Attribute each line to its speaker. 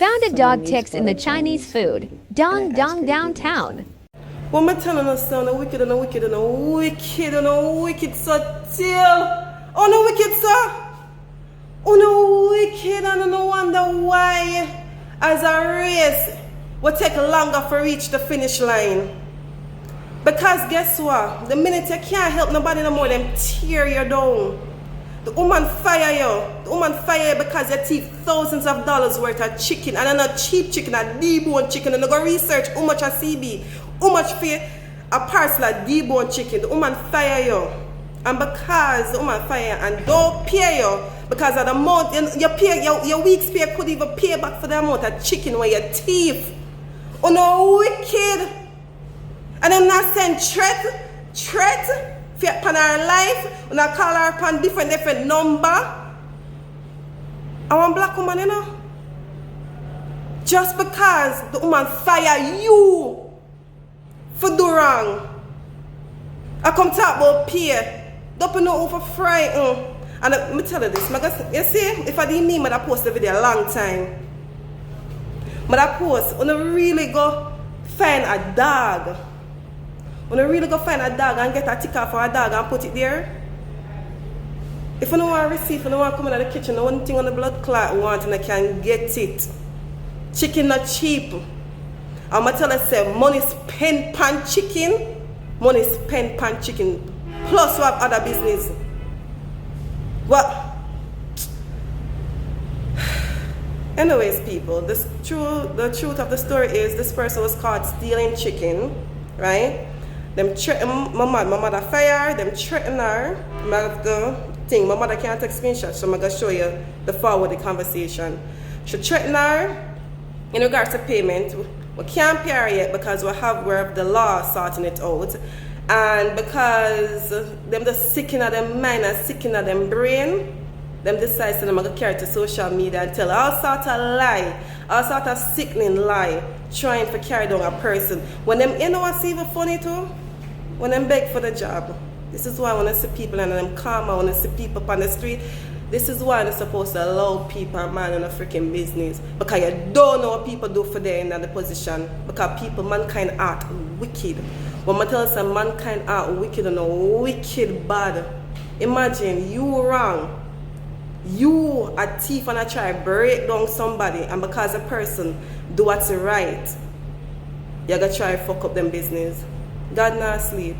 Speaker 1: Found a dog ticks in the Chinese food. Dong dong downtown.
Speaker 2: What am I telling us, son? The wicked and the wicked and the wicked and the wicked, sir. Till. Oh, no wicked, sir. Oh, no wicked, and no wonder why, as a race, will take longer to reach the finish line. Because guess what? The minute you can't help nobody no more, them tear you down. The woman fire you. The woman fire you because you thief thousands of dollars worth of chicken. And not cheap chicken, a debone chicken. And you go research how much a CB, how much for a parcel of debone chicken. The woman fire you. And because the woman fire you and don't pay you, because of the amount, you pay, your week's pay could even pay back for the amount of chicken where you thief. Oh no, wicked. And then I send threat upon her life, and I call her upon different number. I want black woman, you know. Just because the woman fire you for do wrong. I come talk about pay. Don't know who for frighten. And let me tell you this, you see, if I didn't mean I post the video a long time. But I post, when I really go find a dog. When I really go find a dog and get a ticker for a dog and put it there. If I don't want to receive, if I don't want to come in the kitchen, the one thing on the blood clot I want and I can get it. Chicken not cheap. I'm going to tell you, say, money spent pan chicken. Money spent pan chicken. Plus we have other business. What? Anyways, people, the truth of the story is this person was caught stealing chicken, right? Them threaten my mother fire, them threaten her. I have the thing, my mother can't take screenshots, so I'm going to show you the forward conversation. She threatened her in regards to payment. We can't pay her yet because we have the law sorting it out. And because them just sick in them mind and sick in them brain, them decide to them going to carry to social media and tell all sort of lie, all sort of sickening lie, trying to carry down a person. When them, you know what's even funny too? When them beg for the job. This is why when I see people and them calm, when I see people on the street, this is why they're supposed to allow people and man in a freaking business. Because you don't know what people do for them in the position. Because people, mankind act wicked. When I tell you mankind act wicked and wicked bad, imagine you wrong. You a thief and I try to break down somebody, and because a person do what's right, you're gonna try to fuck up them business. God not sleep.